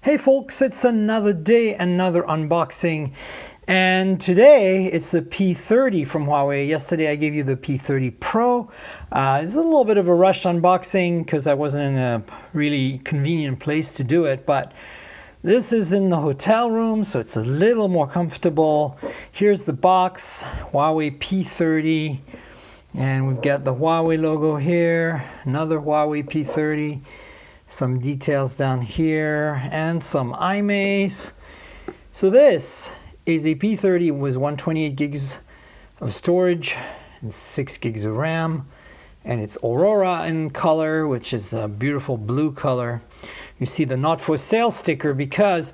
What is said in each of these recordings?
Hey folks, it's another day, another unboxing, and today it's the P30 from Huawei. Yesterday I gave you the P30 Pro. It's a little bit of a rushed unboxing because I wasn't in a really convenient place to do it, but this is in the hotel room, so it's a little more comfortable. Here's the box, Huawei P30, and we've got the Huawei logo here, another Huawei P30. Some details down here and some IMEIs. So this is a P30 with 128 gigs of storage and 6 gigs of RAM, and it's Aurora in color, which is a beautiful blue color. You see the not for sale sticker because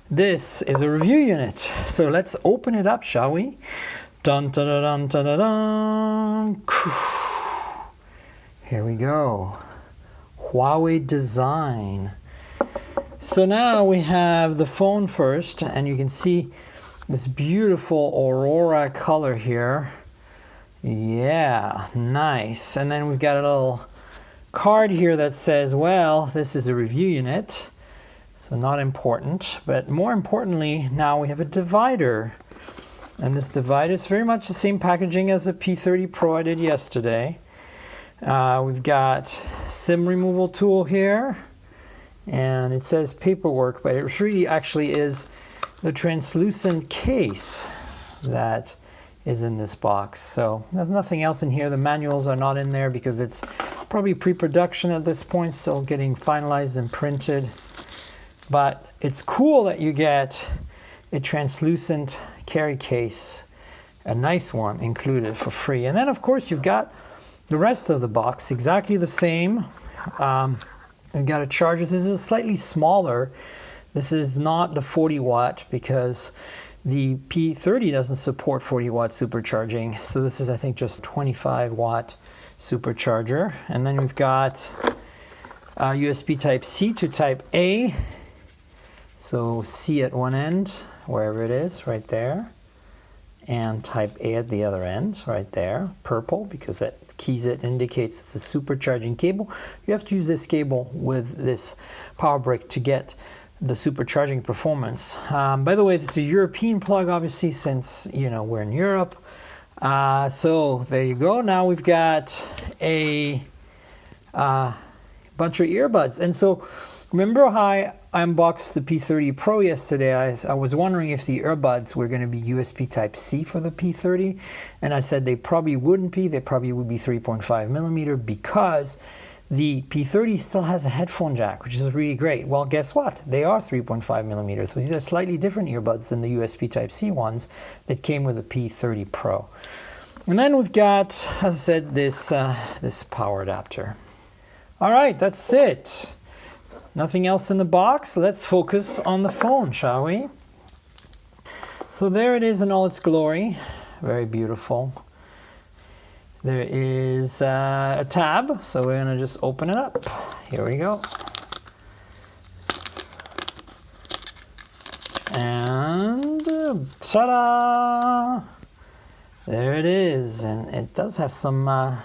this is a review unit. So let's open it up, shall we? Dun dun dun dun dun dun. Here we go. Huawei design. So now we have the phone first, and you can see this beautiful Aurora color here. Yeah, nice. And then we've got a little card here that says, well, this is a review unit, so not important. But more importantly, now we have a divider. And this divider is very much the same packaging as the P30 Pro I did yesterday. We've got SIM removal tool here, and it says paperwork, but it really actually is the translucent case that is in this box. So there's nothing else in here. The manuals are not in there because it's probably pre-production at this point, still getting finalized and printed. But it's cool that you get a translucent carry case, a nice one included for free. And then of course you've got the rest of the box, exactly the same. You've got a charger. This is slightly smaller. This is not the 40 watt because the P30 doesn't support 40 watt supercharging. So this is, I think, just 25 watt supercharger. And then we've got USB type C to type A. So C at one end, wherever it is, right there. And type A at the other end, right there, purple, because that keys it indicates it's a supercharging cable. You have to use this cable with this power brick to get the supercharging performance. By the way, this is a European plug, obviously, since we're in Europe. So there you go. Now we've got a bunch of earbuds, and so remember how I unboxed the P30 Pro yesterday? I was wondering if the earbuds were going to be USB Type-C for the P30, and I said they probably wouldn't be. They probably would be 3.5 millimeter because the P30 still has a headphone jack, which is really great. Well, guess what? They are 3.5 millimeters. So these are slightly different earbuds than the USB Type-C ones that came with the P30 Pro. And then we've got, as I said, this power adapter. All right, that's it. Nothing else in the box. Let's focus on the phone, shall we? So there it is in all its glory. Very beautiful. There is a tab, so we're going to just open it up. Here we go. And ta-da! There it is, and it does have some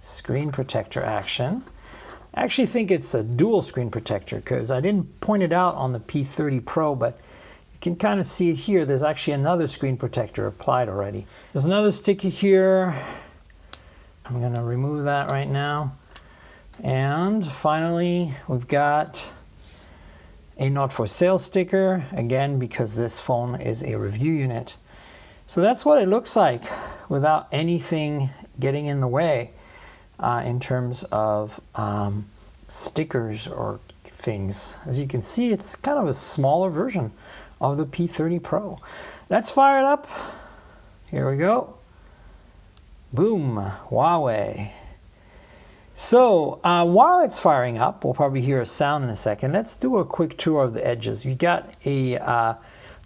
screen protector action. I actually think it's a dual screen protector because I didn't point it out on the P30 Pro, but you can kind of see it here. There's actually another screen protector applied already. There's another sticker here. I'm going to remove that right now. And finally, we've got a not for sale sticker, again, because this phone is a review unit. So that's what it looks like without anything getting in the way. In terms of stickers or things. As you can see, it's kind of a smaller version of the P30 Pro. Let's fire it up. Here we go. Boom, Huawei. So while it's firing up, we'll probably hear a sound in a second. Let's do a quick tour of the edges. You got the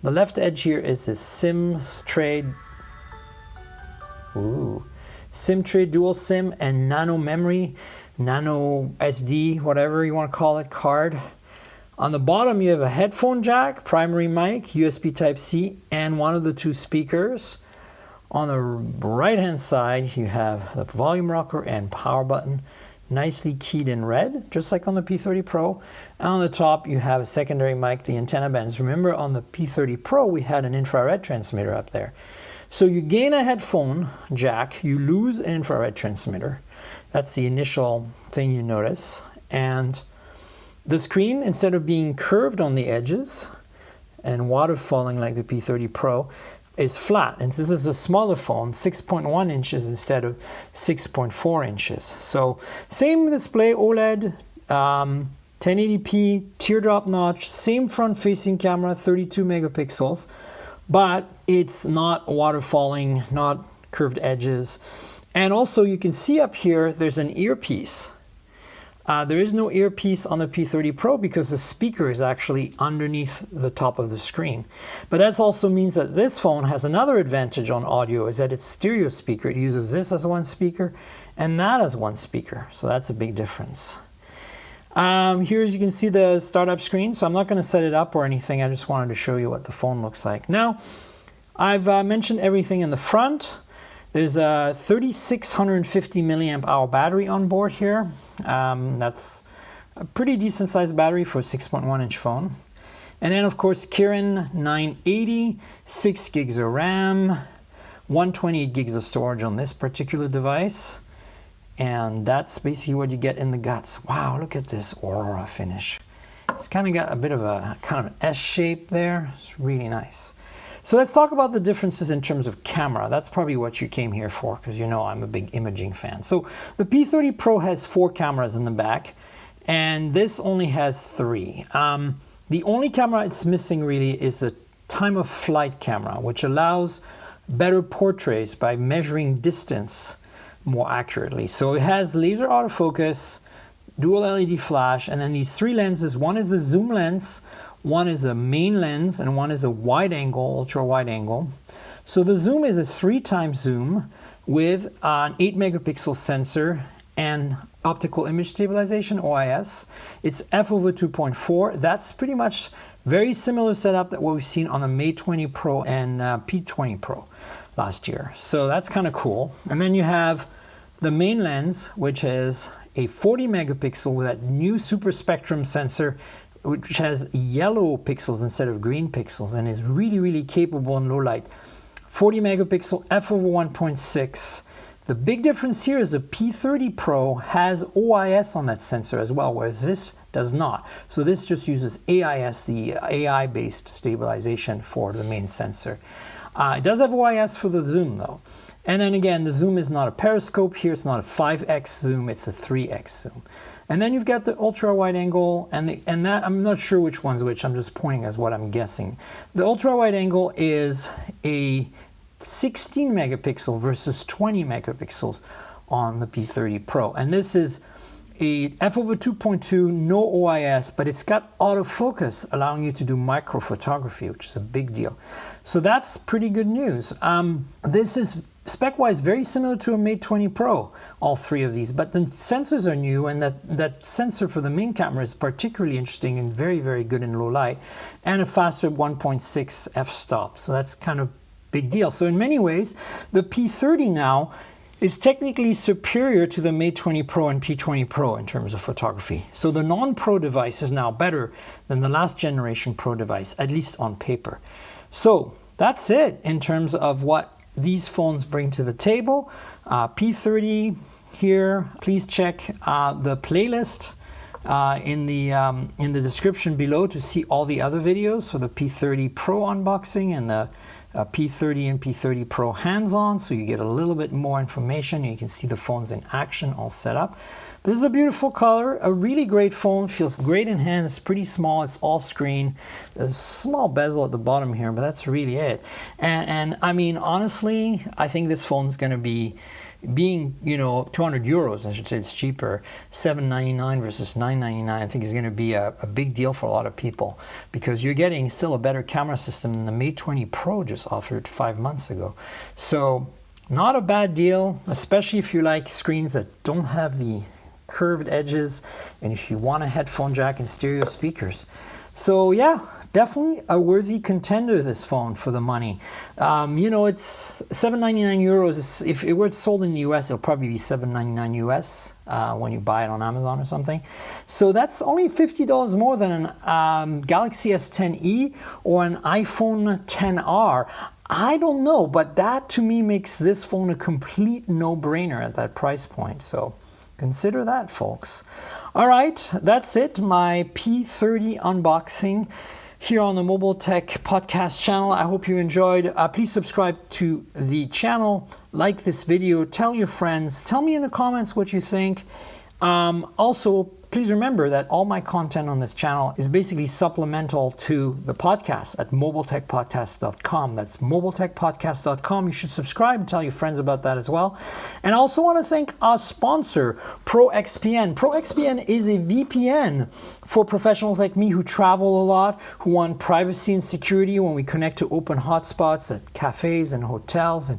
left edge here is this SIM tray. Ooh. SIM tray, dual SIM, and nano memory, nano SD, whatever you want to call it, card. On the bottom you have a headphone jack, primary mic, USB Type-C, and one of the two speakers. On the right hand side you have the volume rocker and power button. nicely keyed in red, just like on the P30 Pro. And on the top, you have a secondary mic, the antenna bands. Remember, on the P30 Pro, we had an infrared transmitter up there. So you gain a headphone jack, you lose an infrared transmitter. That's the initial thing you notice. And the screen, instead of being curved on the edges and waterfalling like the P30 Pro, is flat. And this is a smaller phone, 6.1 inches instead of 6.4 inches. So same display, OLED, 1080p, teardrop notch, same front-facing camera, 32 megapixels, but it's not waterfalling, not curved edges. And also you can see up here, there's an earpiece. There is no earpiece on the P30 Pro because the speaker is actually underneath the top of the screen. But that also means that this phone has another advantage on audio, is that it's stereo speaker. It uses this as one speaker and that as one speaker. So that's a big difference. Here you can see the startup screen. So I'm not going to set it up or anything. I just wanted to show you what the phone looks like. Now, I've mentioned everything in the front. There's a 3650 milliamp hour battery on board here. That's a pretty decent sized battery for a 6.1 inch phone. And then of course Kirin 980, 6 gigs of RAM, 128 gigs of storage on this particular device. And that's basically what you get in the guts. Wow, look at this Aurora finish. It's kind of got a bit of a kind of an S shape there. It's really nice. So let's talk about the differences in terms of camera. That's probably what you came here for, because you know I'm a big imaging fan. So the P30 Pro has 4 cameras in the back, and this only has 3. The only camera it's missing really is the time of flight camera, which allows better portraits by measuring distance more accurately. So it has laser autofocus, dual LED flash, and then these 3 lenses. One is a zoom lens, one is a main lens, and one is a wide angle, ultra wide angle. So the zoom is a 3x zoom with an 8 megapixel sensor and optical image stabilization, OIS. It's f/2.4. That's pretty much very similar setup that what we've seen on the Mate 20 Pro and P20 Pro last year. So that's kind of cool. And then you have the main lens, which is a 40 megapixel with that new super spectrum sensor, which has yellow pixels instead of green pixels and is really, really capable in low light. 40 megapixel, f/1.6. The big difference here is the P30 Pro has OIS on that sensor as well, whereas this does not. So this just uses AIS, the AI-based stabilization for the main sensor. It does have OIS for the zoom though. And then again, the zoom is not a periscope here. It's not a 5x zoom, it's a 3x zoom. And then you've got the ultra wide angle, and that I'm not sure which one's which. I'm just pointing as what I'm guessing. The ultra wide angle is a 16 megapixel versus 20 megapixels on the P30 Pro. And this is a f/2.2, no OIS, but it's got autofocus, allowing you to do micro photography, which is a big deal. So that's pretty good news. This is spec-wise very similar to a Mate 20 Pro, all 3 of these, but the sensors are new, and that sensor for the main camera is particularly interesting and very, very good in low light, and a faster 1.6 f-stop. So that's kind of big deal. So in many ways, the P30 now is technically superior to the Mate 20 Pro and P20 Pro in terms of photography. So the non-Pro device is now better than the last generation Pro device, at least on paper. So that's it in terms of what these phones bring to the table. P30 here, please check the playlist in the description below to see all the other videos for the P30 Pro unboxing and the P30 and P30 Pro hands-on, so you get a little bit more information. You can see the phones in action, all set up. This is a beautiful color, a really great phone, feels great in hand. It's pretty small, it's all screen. There's a small bezel at the bottom here, but that's really it. And I mean, honestly, I think this phone's gonna be being, you know, 200 euros, I should say. It's cheaper, 799 versus 999. I think is going to be a big deal for a lot of people, because you're getting still a better camera system than the Mate 20 Pro just offered 5 months ago. So not a bad deal, especially if you like screens that don't have the curved edges, and if you want a headphone jack and stereo speakers. So yeah, definitely a worthy contender, this phone, for the money. You know, it's 799 euros. If it were sold in the US, it'll probably be 799 US when you buy it on Amazon or something. So that's only $50 more than an Galaxy S10e or an iPhone XR. I don't know, but that to me makes this phone a complete no-brainer at that price point. So consider that, folks. All right, that's it. My P30 unboxing here on the Mobile Tech Podcast channel. I hope you enjoyed. Please subscribe to the channel, like this video, tell your friends, tell me in the comments what you think. Also, please remember that all my content on this channel is basically supplemental to the podcast at mobiletechpodcast.com. That's mobiletechpodcast.com. You should subscribe and tell your friends about that as well. And I also want to thank our sponsor, ProXPN. ProXPN is a VPN for professionals like me who travel a lot, who want privacy and security when we connect to open hotspots at cafes and hotels and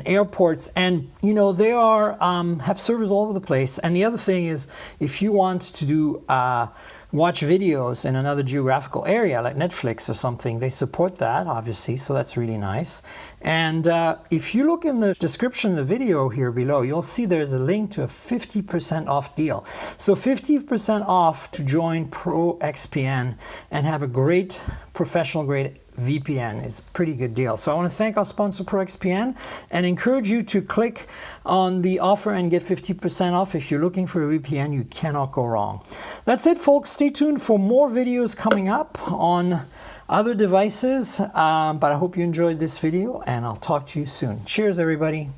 airports. And you know, they are have servers all over the place. And the other thing is, if you want to do watch videos in another geographical area like Netflix or something, they support that, obviously, so that's really nice. And if you look in the description of the video here below, you'll see there's a link to a 50% off deal. So 50% off to join ProXPN and have a great professional grade VPN. Is a pretty good deal. So I want to thank our sponsor, ProXPN, and encourage you to click on the offer and get 50% off. If you're looking for a VPN, you cannot go wrong. That's it, folks. Stay tuned for more videos coming up on other devices. But I hope you enjoyed this video, and I'll talk to you soon. Cheers, everybody.